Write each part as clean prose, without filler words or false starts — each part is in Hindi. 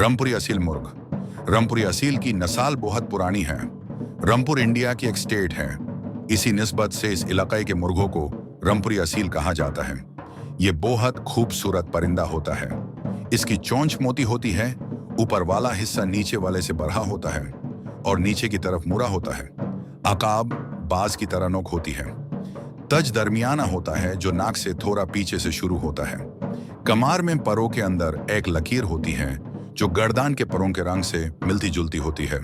रामपुरी असील मुर्ग। रामपुरी असील की नस्ल बहुत पुरानी है। रामपुर इंडिया की एक स्टेट है। इसी निस्बत से इस इलाके के मुर्गों को रामपुरी असील कहा जाता है। ये बहुत खूबसूरत परिंदा होता है। इसकी चोंच मोटी होती है, ऊपर वाला हिस्सा नीचे वाले से बड़ा होता है और नीचे की तरफ मुड़ा होता है। आकाब बाज की तरह नोक होती है। तज दरमियाना होता है जो नाक से थोड़ा पीछे से शुरू होता है। कमार में परों के अंदर एक लकीर होती है जो गर्दन के परों के रंग से मिलती जुलती होती है।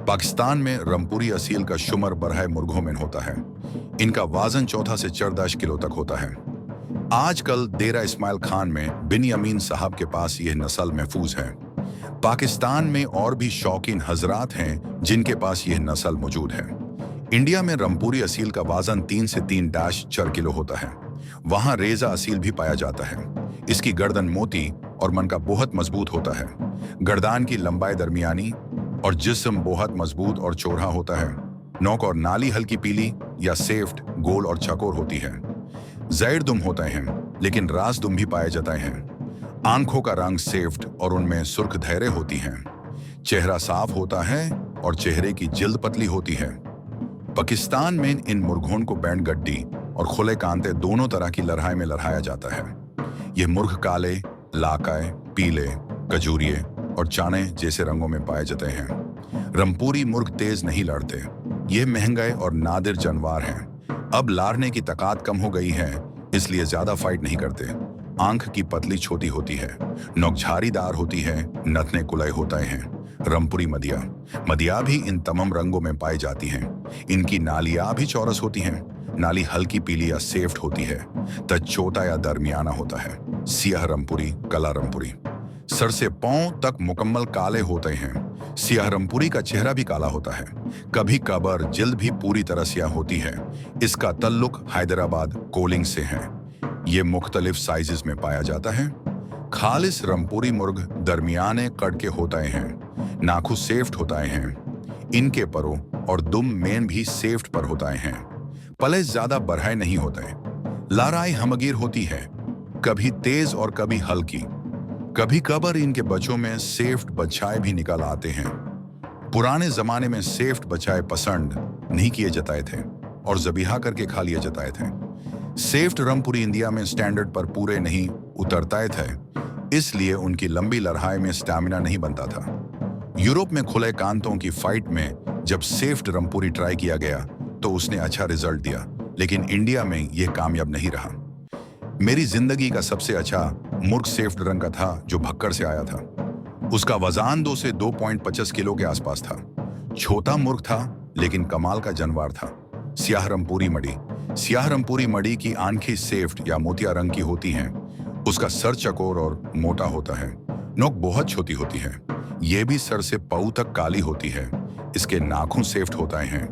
पाकिस्तान में रामपुरी असील का शुमार बरहे मुर्गों में होता है। इनका वजन 14 से 14 किलो तक होता है। आजकल डेरा इस्माइल खान में बिन यमीन साहब के पास यह नस्ल महफूज है। पाकिस्तान में और भी शौकीन हजरात हैं जिनके पास यह नस्ल मौजूद है। इंडिया में रामपुरी असील का वजन 3 से 3.4 किलो होता है। वहां रेजा असील भी पाया जाता है। इसकी गर्दन मोटी और मन का बहुत मजबूत होता है। गर्दन की लंबाई दरमियानी और जिस्म बहुत मजबूत और चौड़ा होता है। नोक और नाली हल्की पीली या सेफ्ट, गोल और चकोर होती है। जैड दुम होते हैं लेकिन रास दुम भी पाए जाते हैं। आंखों का रंग सेफ्ट और उनमें सुर्ख धैर्य होती हैं। चेहरा साफ होता है और चेहरे की जिल्द पतली होती है। पाकिस्तान में इन मुर्गों को बैंड गड्डी और खुले कांते दोनों तरह की लड़ाई में लड़ाया जाता है। ये मुर्ग काले, लाकाए, पीले, कजूरिये और चाने जैसे रंगों में पाए जाते हैं। रामपुरी मुर्ग तेज नहीं लड़ते। ये महंगे और नादिर जानवर हैं। अब लारने की ताकत कम हो गई है, इसलिए ज्यादा फाइट नहीं करते। आंख की पतली छोटी होती है, नोक झाड़ीदार होती है, नथने कुलय होते हैं। रामपुरी मदिया भी इन तमाम रंगों में पाई जाती हैं। इनकी नालियां भी चौरस होती हैं। नाली हल्की पीली या सेफ्ट होती है। तज छोटा या दरमियाना होता है। सियाह रामपुरी, कला रामपुरी। सर से पांव तक मुकम्मल काले होते हैं। सियाह रामपुरी का चेहरा भी काला होता है। कभी कभार जिल्द भी पूरी तरह सियाह होती है। इसका तल्लुक हैदराबाद कोलिंग से है। ये मुख्तलिफ साइजेस में पाया जाता है। खालिस रामपुरी मुर्ग दरमियाने कद के होते हैं। नाखून सेफ्ट होते हैं। इनके परों और दुम मेन भी सेफ्ट पर होते हैं। पले ज्यादा बरहे नहीं होते। लड़ाई हमगीर होती है, कभी तेज और कभी हल्की। कभी कभार इनके बच्चों में सेफ्ट बच्चाए भी निकल आते हैं। पुराने जमाने में सेफ्ट बच्चाए पसंद नहीं किए जाते थे और जबीहा करके खा लिए जाते थे। सेफ्ट रामपुरी इंडिया में स्टैंडर्ड पर पूरे नहीं उतरते थे, इसलिए उनकी लंबी लड़ाई में स्टैमिना नहीं बनता था। यूरोप में खुले कांतों की फाइट में जब सेफ्ट रामपुरी ट्राई किया गया तो उसने अच्छा रिजल्ट दिया, लेकिन इंडिया में यह कामयाब नहीं रहा। मेरी जिंदगी का सबसे अच्छा मुर्ग सेफ्ट रंग का था जो भक्कर से आया था। उसका वजन 2 से 2.25 किलो के आसपास था। छोटा मुर्ग था लेकिन कमाल का जानवर था। सियाह रामपुरी मड़ी। सियाह रामपुरी मड़ी की आंखें सेफ्ट या मोतिया रंग की होती हैं। उसका सर चकोर और मोटा होता है। नोक बहुत छोटी होती है। ये भी सर से पांव तक काली होती है। इसके नाखून सेफ्ट होते हैं।